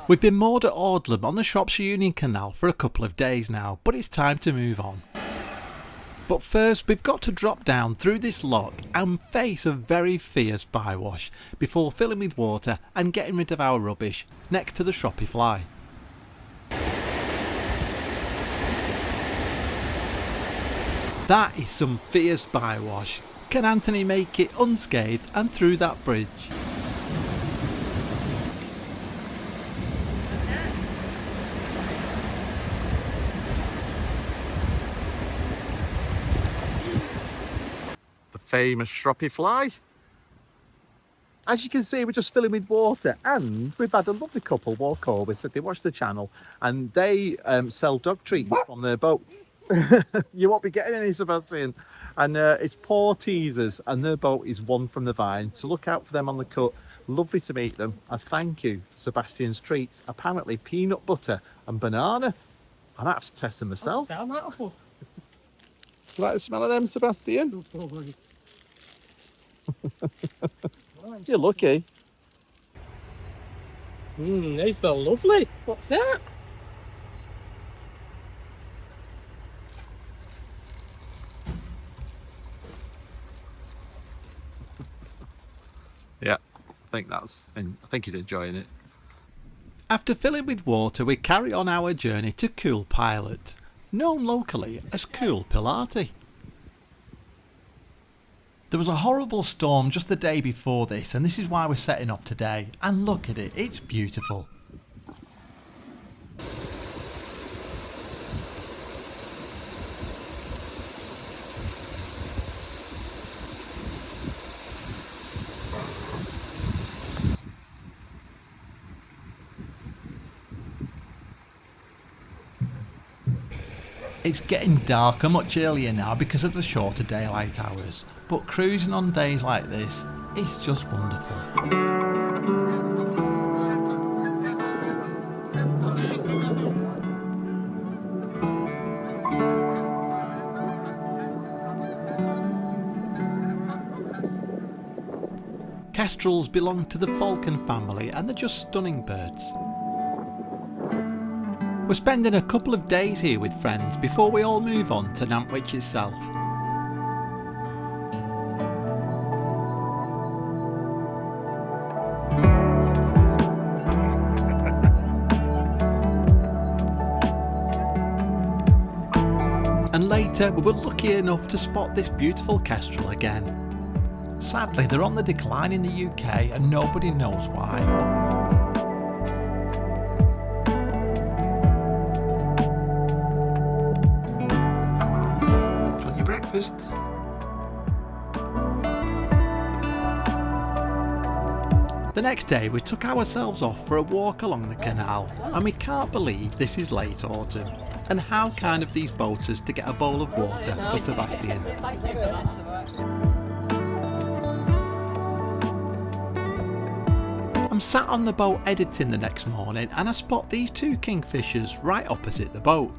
We've been moored at Choldmonston on the Shropshire Union Canal for a couple of days now, but it's time to move on. But first we've got to drop down through this lock and face a very fierce bywash before filling with water and getting rid of our rubbish next to the Shroppy Fly. That is some fierce bywash. Can Anthony make it unscathed and through that bridge? The famous Shroppy Fly. As you can see, we're just filling with water, and we've had a lovely couple walk over, so they watch the channel, and they sell dog treats from their boat. You won't be getting any, Sebastian. And it's poor teasers, and their boat is one from the vine, so look out for them on the cut. Lovely to meet them, and thank you for Sebastian's treats. Apparently peanut butter and banana. I might have to test them myself. You like the smell of them, Sebastian? You're lucky. They smell lovely. What's that? Yeah, I think he's enjoying it. After filling with water, we carry on our journey to Coole Pilate, known locally as Coole Pilate. There was a horrible storm just the day before this, and this is why we're setting off today. And look at it, it's beautiful. It's getting darker much earlier now because of the shorter daylight hours, but cruising on days like this is just wonderful. Kestrels belong to the falcon family and they're just stunning birds. We're spending a couple of days here with friends before we all move on to Nantwich itself. And later we were lucky enough to spot this beautiful kestrel again. Sadly, they're on the decline in the UK and nobody knows why. Breakfast. The next day we took ourselves off for a walk along the canal, and we can't believe this is late autumn. And how kind of these boaters to get a bowl of water for Sebastian. I'm sat on the boat editing the next morning and I spot these two kingfishers right opposite the boat.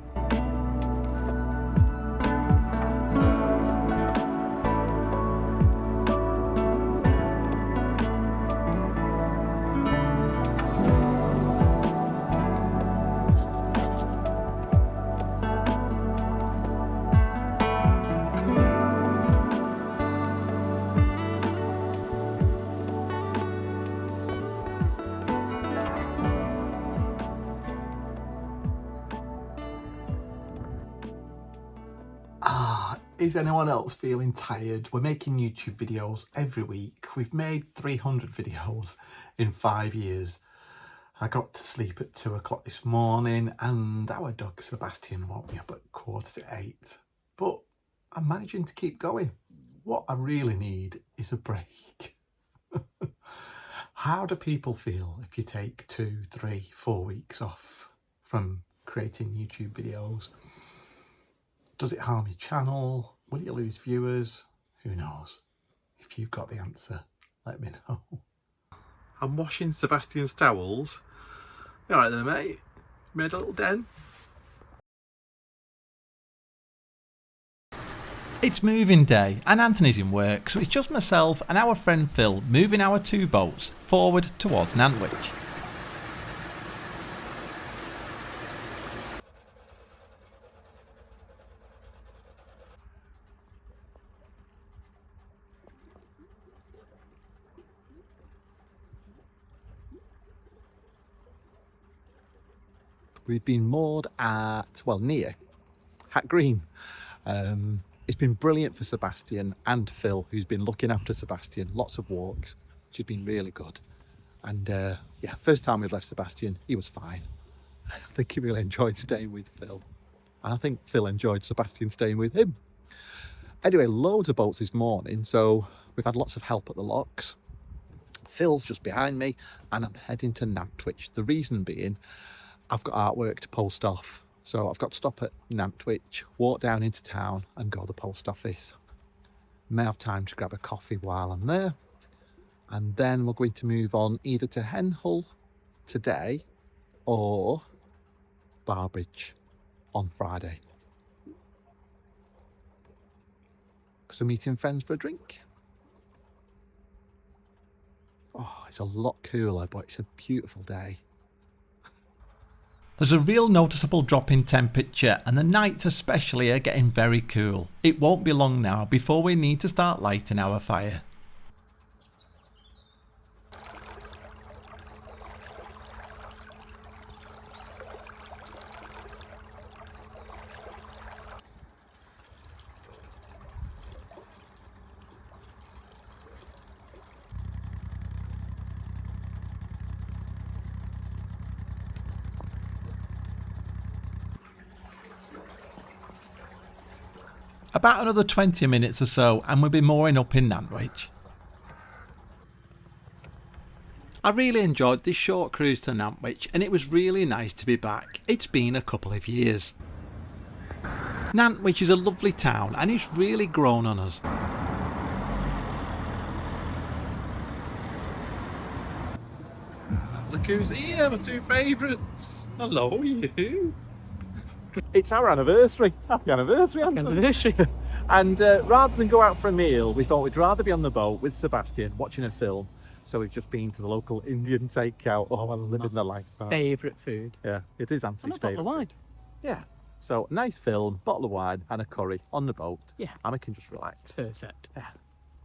Is anyone else feeling tired? We're making YouTube videos every week. We've made 300 videos in 5 years. I got to sleep at 2 o'clock this morning and our dog Sebastian woke me up at 7:45. But I'm managing to keep going. What I really need is a break. How do people feel if you take 2, 3, 4 weeks off from creating YouTube videos? Does it harm your channel? Will you lose viewers? Who knows? If you've got the answer, let me know. I'm washing Sebastian's towels. You alright there, mate? Made a little den? It's moving day and Anthony's in work, so it's just myself and our friend Phil moving our 2 boats forward towards Nantwich. We've been moored at, well, near Hat Green. It's been brilliant for Sebastian and Phil, who's been looking after Sebastian. Lots of walks, which has been really good. And yeah, first time we've left Sebastian, he was fine. I think he really enjoyed staying with Phil. And I think Phil enjoyed Sebastian staying with him. Anyway, loads of boats this morning, so we've had lots of help at the locks. Phil's just behind me, and I'm heading to Nantwich. The reason being, I've got artwork to post off. So I've got to stop at Nantwich, walk down into town and go to the post office. May have time to grab a coffee while I'm there. And then we're going to move on either to Henhull today or Barbridge on Friday. Because we're meeting friends for a drink. Oh, it's a lot cooler, but it's a beautiful day. There's a real noticeable drop in temperature and the nights especially are getting very cool. It won't be long now before we need to start lighting our fire. About another 20 minutes or so and we'll be mooring up in Nantwich. I really enjoyed this short cruise to Nantwich and it was really nice to be back. It's been a couple of years. Nantwich is a lovely town and it's really grown on us. Look who's here, my two favourites. Hello, you. It's our anniversary. Happy anniversary, Anthony. Anniversary. And rather than go out for a meal, we thought we'd rather be on the boat with Sebastian watching a film. So we've just been to the local Indian takeout. Oh, I'm living the life. Favourite food. Yeah, it is Anthony's And a bottle favourite. of wine. Yeah. So nice film, bottle of wine and a curry on the boat. Yeah. And we can just relax. Perfect. Yeah.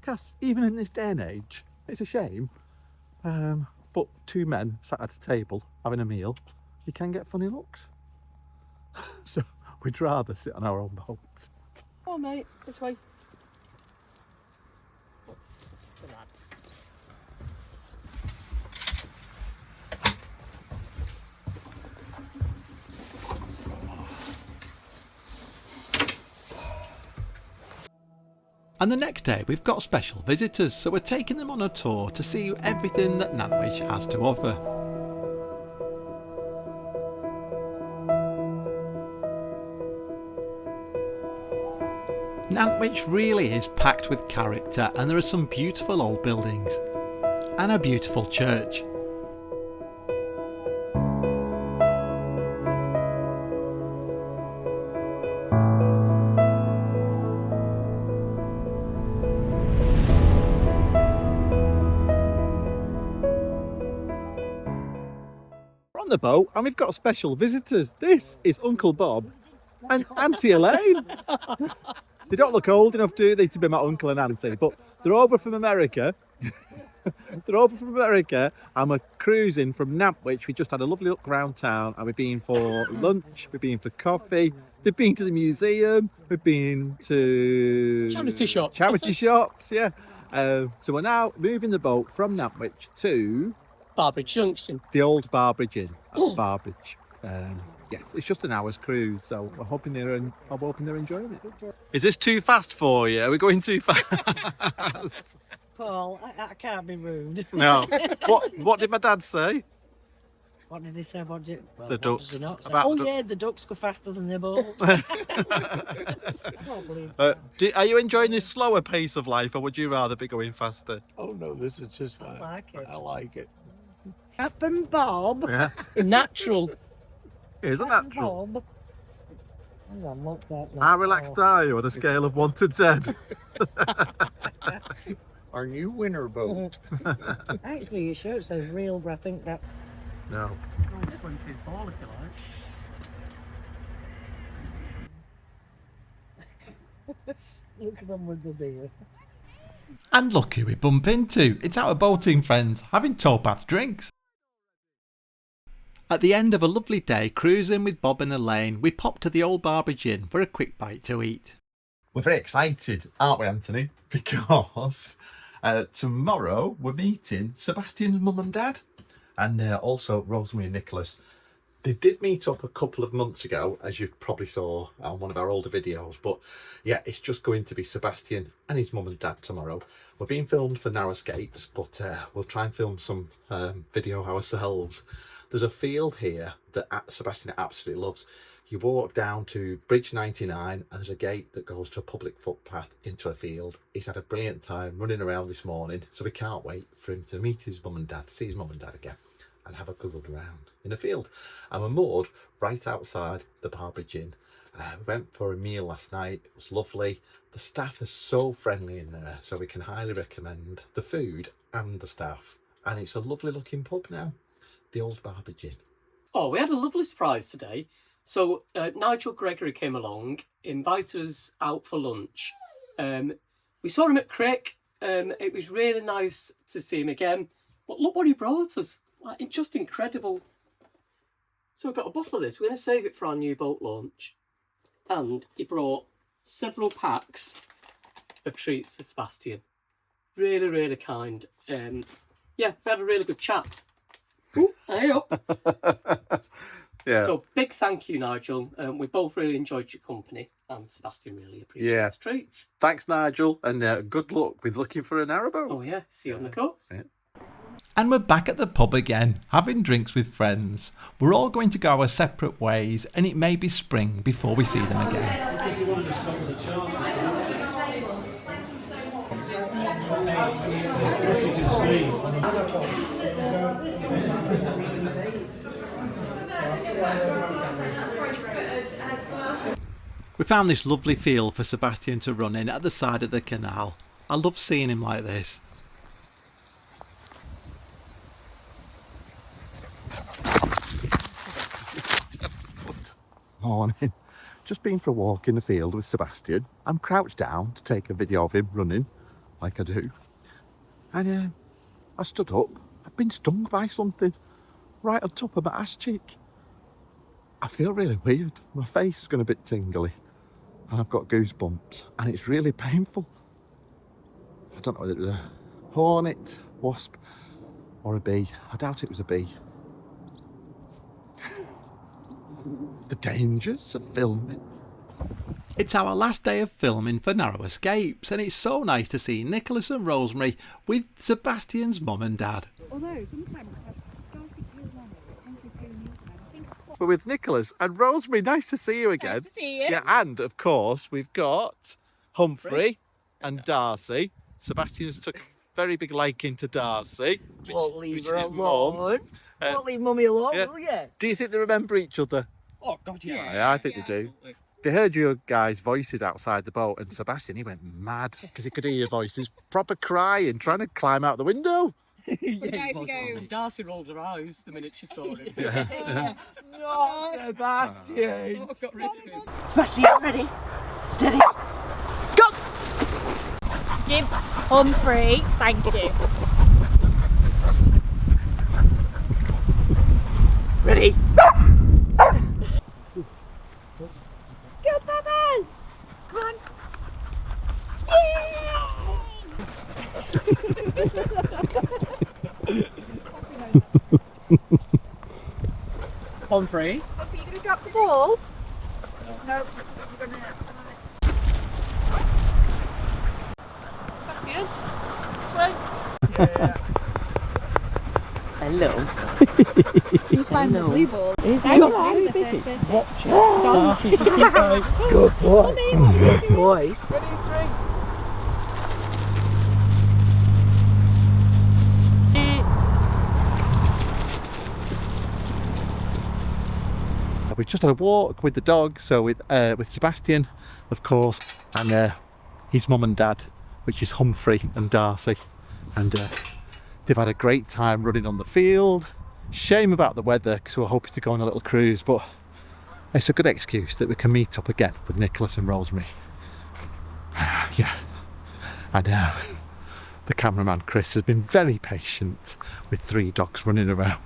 Because even in this day and age, it's a shame. But two men sat at a table having a meal, you can get funny looks. So we'd rather sit on our own boat. Come on, mate. This way. And the next day we've got special visitors, so we're taking them on a tour to see everything that Nantwich has to offer. Nantwich really is packed with character and there are some beautiful old buildings and a beautiful church. We're on the boat and we've got special visitors. This is Uncle Bob and Auntie Elaine. They don't look old enough, do they, to be my uncle and auntie, but they're over from America. They're over from America and we're cruising from Nantwich. We just had a lovely look around town and we've been for lunch, we've been for coffee, they've been to the museum, we've been to... Charity shop. Charity shops, yeah. So we're now moving the boat from Nantwich to Barbridge Junction. the old Barbridge Inn at Barbridge. Yes, it's just an hour's cruise, so I'm hoping they're enjoying it. Is this too fast for you? Are we going too fast? Paul, I can't be rude. No. What did my dad say? What did he say? Well, The what ducks. does he not say? About Oh ducks. yeah, the ducks go faster than the boat. I don't believe Are you enjoying this slower pace of life, or would you rather be going faster? Oh no, this is just fine. like it. I like it. Captain Bob. Yeah, Natural. it is a Captain natural. Bob. Hang on, what's that? How relaxed are you on a scale of 1 to 10? Our new winter boat. Actually, your shirt says real, but I think that. No. This one's too tall, if you like. Look at them with the beer. And look who we bump into. It's our boating friends having towpath drinks. At the end of a lovely day cruising with Bob and Elaine, we popped to the old Barbridge Inn for a quick bite to eat. We're very excited, aren't we, Anthony? Because tomorrow we're meeting Sebastian's mum and dad, and also Rosemary and Nicholas. They did meet up a couple of months ago, as you probably saw on one of our older videos, but yeah, it's just going to be Sebastian and his mum and dad tomorrow. We're being filmed for Narrowscapes, but we'll try and film some video ourselves. There's a field here that Sebastian absolutely loves. You walk down to Bridge 99 and there's a gate that goes to a public footpath into a field. He's had a brilliant time running around this morning, so we can't wait for him to meet his mum and dad, see his mum and dad again, and have a good look around in a field. And we're moored right outside the Barbridge Inn. We went for a meal last night. It was lovely. The staff are so friendly in there, so we can highly recommend the food and the staff. And it's a lovely looking pub now, the old Barbridge Inn. Oh, we had a lovely surprise today. So Nigel Gregory came along, invited us out for lunch. We saw him at Crick. It was really nice to see him again. But look what he brought us. Like, it's just incredible. So we've got a bottle of this. We're going to save it for our new boat launch. And he brought several packs of treats for Sebastian. Really, really kind. Yeah, we had a really good chat. Ooh, hey up. Yeah. So big thank you, Nigel. We both really enjoyed your company, and Sebastian really appreciates the treats. Thanks, Nigel, and good luck with looking for a narrowboat. Oh yeah, see you on the coast. Yeah. And we're back at the pub again, having drinks with friends. We're all going to go our separate ways, and it may be spring before we see them again. We found this lovely field for Sebastian to run in at the side of the canal. I love seeing him like this. Morning. Just been for a walk in the field with Sebastian. I'm crouched down to take a video of him running, like I do. And I stood up. I've been stung by something right on top of my ass cheek. I feel really weird. My face has gone a bit tingly and I've got goosebumps and it's really painful. I don't know whether it was a hornet, wasp or a bee. I doubt it was a bee. The dangers of filming. It's our last day of filming for Narrow Escapes, and it's so nice to see Nicholas and Rosemary with Sebastian's mum and dad. Although sometimes Darcy feels longer, it tends to be feeling time. I think We're with Nicholas and Rosemary. Nice to see you again. Nice to see you. Yeah, and of course we've got Humphrey and Darcy. Sebastian's took a very big liking to Darcy. Won't leave which her is his mum. alone. Won't leave mummy alone, yeah. will you? Do you think they remember each other? Oh God, yeah. Yeah, I think they do. Absolutely. They heard your guys' voices outside the boat, and Sebastian, he went mad because he could hear your voices, proper crying, trying to climb out the window. And Darcy rolled her eyes the minute she saw him. No, Sebastian. Oh, got rid of him. Sebastian, ready? Steady. Go! Give Humphrey, thank you. Ready? Go, Bubbles! Come on. Humphrey. Are you going to drop the ball? No. You're going to... Sebastian? This way. Hello. You find the blue ball. He's Thank not you. very busy. Watch it. Good boy. Good boy. We've just had a walk with the dog, so with Sebastian, of course, and his mum and dad, which is Humphrey and Darcy, and they've had a great time running on the field. Shame about the weather because we're hoping to go on a little cruise, but it's a good excuse that we can meet up again with Nicholas and Rosemary. Yeah, and the cameraman Chris has been very patient with 3 dogs running around.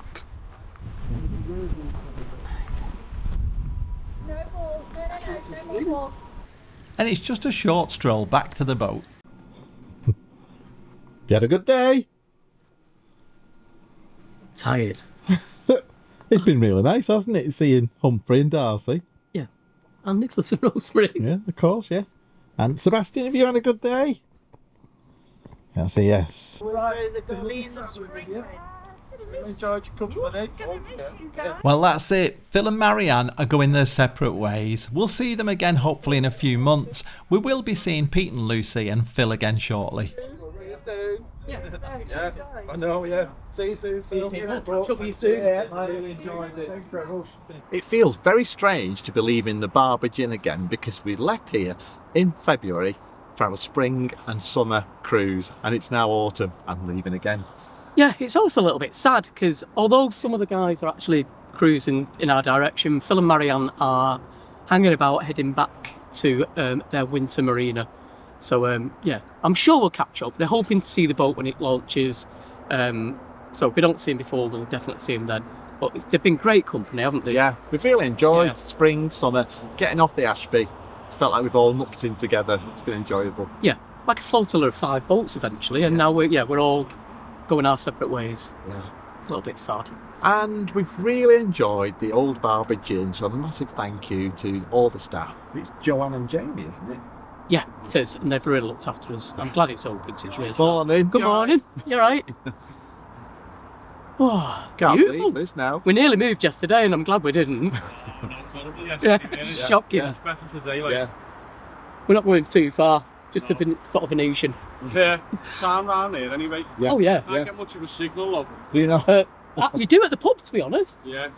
No more. And it's just a short stroll back to the boat. You had a good day? Tired. It's been really nice, hasn't it, seeing Humphrey and Darcy? Yeah. And Nicholas and Rosemary. Yeah, of course, yeah. And Sebastian, have you had a good day? I'll say yes. Enjoyed your company. Well, that's it. Phil and Marianne are going their separate ways. We'll see them again hopefully in a few months. We will be seeing Pete and Lucy and Phil again shortly. Yeah, I know, yeah. See you soon. See you soon. I really enjoyed it. It feels very strange to be leaving the Barbridge Inn again because we left here in February for our spring and summer cruise, and it's now autumn and leaving again. Yeah, it's also a little bit sad because although some of the guys are actually cruising in our direction, Phil and Marianne are hanging about heading back to their winter marina. So yeah, I'm sure we'll catch up. They're hoping to see the boat when it launches. So if we don't see them before, we'll definitely see them then. But they've been great company, haven't they? Yeah, we've really enjoyed spring, summer, getting off the Ashby. Felt like we've all mucked in together. It's been enjoyable. Yeah, like a flotilla of 5 boats eventually, and now we're all going our separate ways. Yeah. A little bit sad. And we've really enjoyed the old Barbridge Inn, so a massive thank you to all the staff. It's Joanne and Jamie, isn't it? Yeah, it is, and they've really looked after us. I'm glad it's open. It's really sad. Morning. Good morning. You're right. Oh, Can't beautiful. believe this now. We nearly moved yesterday, and I'm glad we didn't. Yeah, shocking. Yeah, it's better today, like. Yeah. We're not going too far, just to sort of Venetian. Yeah, sound round here anyway. Yeah. Oh yeah. Can't get much of a signal, love. Do you know? You do at the pub, to be honest. Yeah.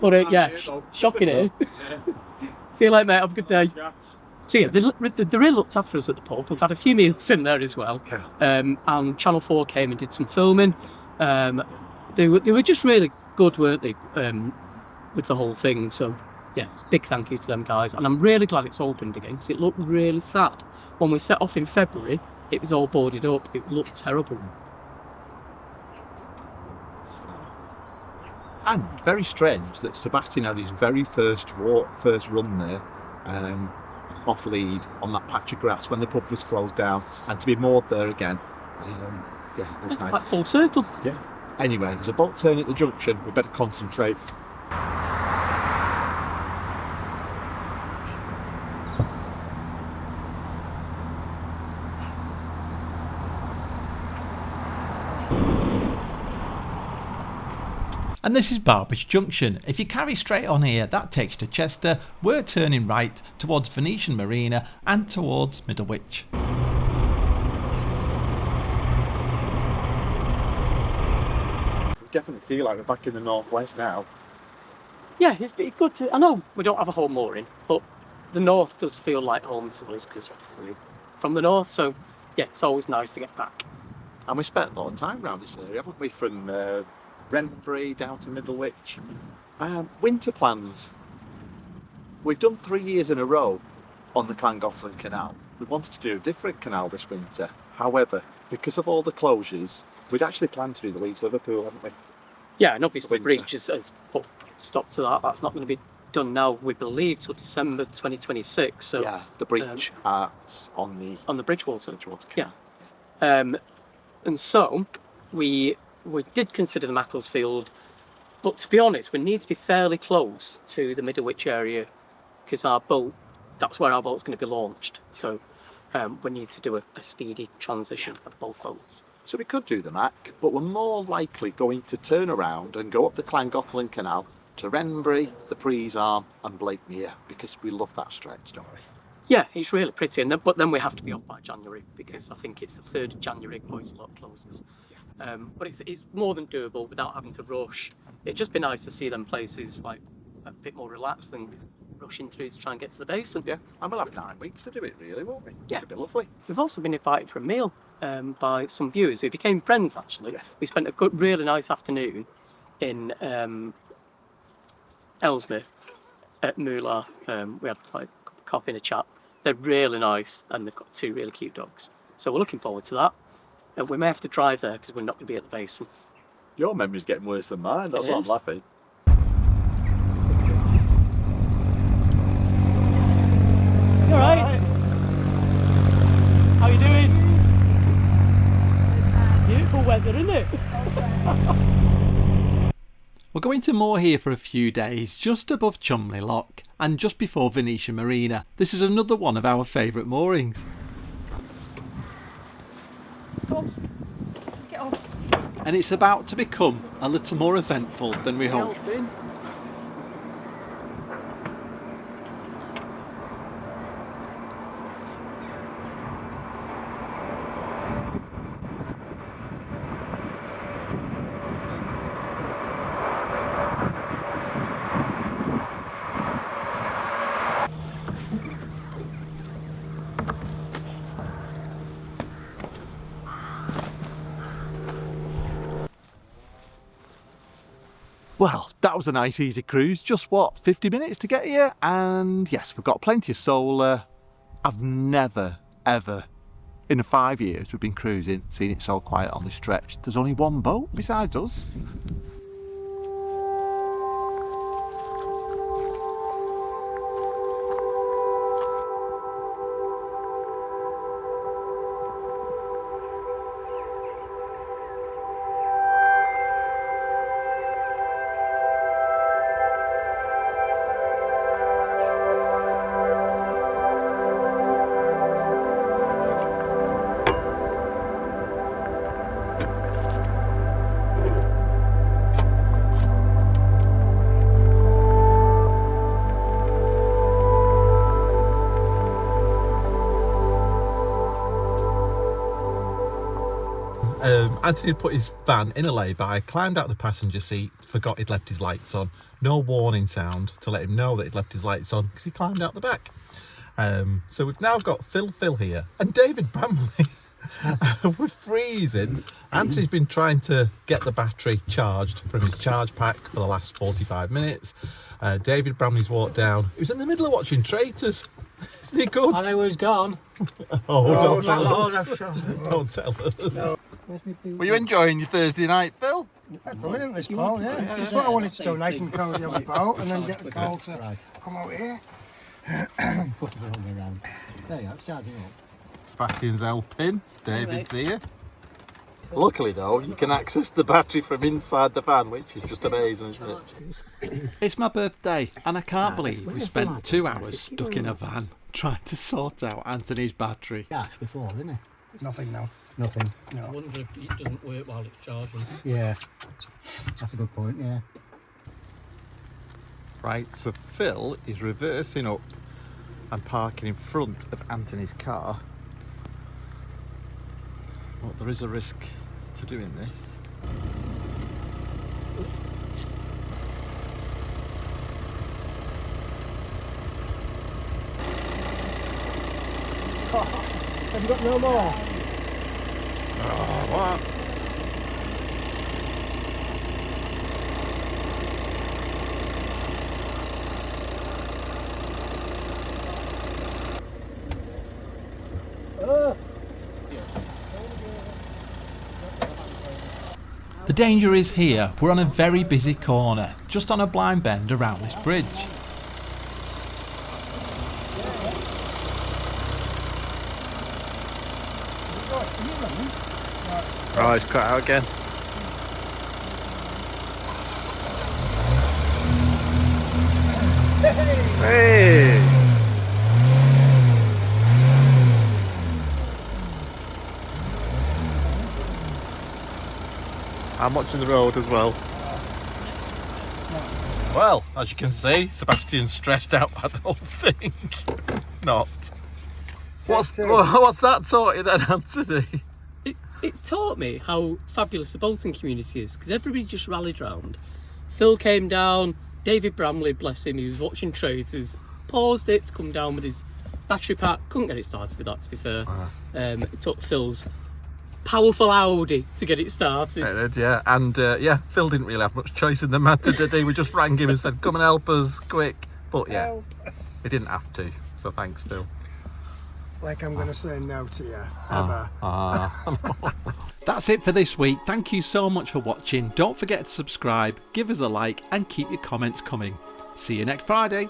But yeah, Here, though. shocking here. Yeah. See you later, mate. Have a good day. Yeah. So yeah, they really looked after us at the pub. We've had a few meals in there as well. And Channel 4 came and did some filming. They were just really good, weren't they? With the whole thing. So yeah, big thank you to them guys. And I'm really glad it's opened again because it looked really sad. When we set off in February, it was all boarded up. It looked terrible. And very strange that Sebastian had his very first run there, off lead on that patch of grass when the pub was closed down, and to be moored there again. Yeah, it was nice. Like full circle. Yeah. Anyway, there's a boat turn at the junction. We better concentrate. And this is Barbridge Junction. If you carry straight on here, that takes you to Chester. We're turning right towards Venetian Marina and towards Middlewich. We definitely feel like we're back in the northwest now. Yeah, it's good to. I know we don't have a home mooring, but the north does feel like home to us because obviously we're from the north. So yeah, it's always nice to get back. And we spent a lot of time around this area, haven't we? From Wrenbury down to Middlewich. Winter plans. We've done 3 years in a row on the Llangollen Canal. We wanted to do a different canal this winter. However, because of all the closures, we'd actually planned to do the Leeds-Liverpool, hadn't we? Yeah, and obviously Winter. Bridge has put stop to that. That's not going to be done now, we believe, till December 2026. So Yeah, the bridge on the Bridgewater. Canal. Yeah. And so we did consider the Macclesfield, but to be honest, we need to be fairly close to the Middlewich area because that's where our boat's going to be launched. So we need to do a speedy transition of both boats. So we could do the Mac, but we're more likely going to turn around and go up the Llangollen Canal to Wrenbury, the Prees Arm and Blakemere because we love that stretch, don't we? Yeah, it's really pretty, but then we have to be off by January because I think it's the 3rd of January Boys Lot closes. But it's more than doable without having to rush. It'd just be nice to see them places like a bit more relaxed than rushing through to try and get to the basin. Yeah, and we'll have 9 weeks to do it really, won't we? Yeah. It'll be lovely. We've also been invited for a meal by some viewers who became friends actually. Yes. We spent a really nice afternoon in Ellesmere at Moolah. We had like a cup of coffee and a chat. They're really nice and they've got 2 really cute dogs. So we're looking forward to that. We may have to drive there because we're not going to be at the basin. Your memory's getting worse than mine, that's It why I'm is. laughing. Alright. How you doing? Beautiful weather, isn't it? We're going to moor here for a few days, just above Cholmley Lock and just before Venetia Marina. This is another one of our favourite moorings. Get on. And it's about to become a little more eventful than we hoped. Well, that was a nice easy cruise. Just what, 50 minutes to get here? And yes, we've got plenty of solar. I've never, ever, in the 5 years we've been cruising, seen it so quiet on this stretch. There's only one boat besides us. Anthony had put his van in a lay-by, climbed out the passenger seat, forgot he'd left his lights on. No warning sound to let him know that he'd left his lights on because he climbed out the back. So we've now got Phil here and David Bramley. We're freezing. Anthony's been trying to get the battery charged from his charge pack for the last 45 minutes. David Bramley's walked down. He was in the middle of watching Traitors. Isn't he good? I know who's gone. Don't tell us. Don't tell us. No. Were you enjoying your Thursday night, Phil? Brilliant, this Paul, yeah. It's just what I wanted to do, nice and cosy on the boat, and then get the call to come out here. There you go, it's charging up. Sebastian's helping, David's here. Luckily though, you can access the battery from inside the van, which is just amazing, isn't it? It's my birthday and I can't believe we spent 2 hours stuck in a van trying to sort out Anthony's battery. Gas before, didn't it? Nothing now. Nothing. No. I wonder if it doesn't work while it's charging. Yeah, that's a good point, yeah. Right, so Phil is reversing up and parking in front of Anthony's car. Well, there is a risk to doing this. Have you got no more? Oh, what? The danger is here. We're on a very busy corner, just on a blind bend around this bridge. Oh, it's cut out again. Hey! I'm watching the road as well. Well, as you can see, Sebastian's stressed out by the whole thing. Not. What's that taught you then, Anthony? It's taught me how fabulous the boating community is, because everybody just rallied round. Phil came down, David Bramley, bless him, he was watching Traitors, paused it to come down with his battery pack, couldn't get it started with that, to be fair. It took Phil's powerful Audi to get it started. It did, yeah, and yeah, Phil didn't really have much choice in the matter, did he? We just rang him and said, come and help us, quick. But yeah, he didn't have to, so thanks, Phil. Like I'm going to say no to you, ever. That's it for this week. Thank you so much for watching. Don't forget to subscribe, give us a like and keep your comments coming. See you next Friday.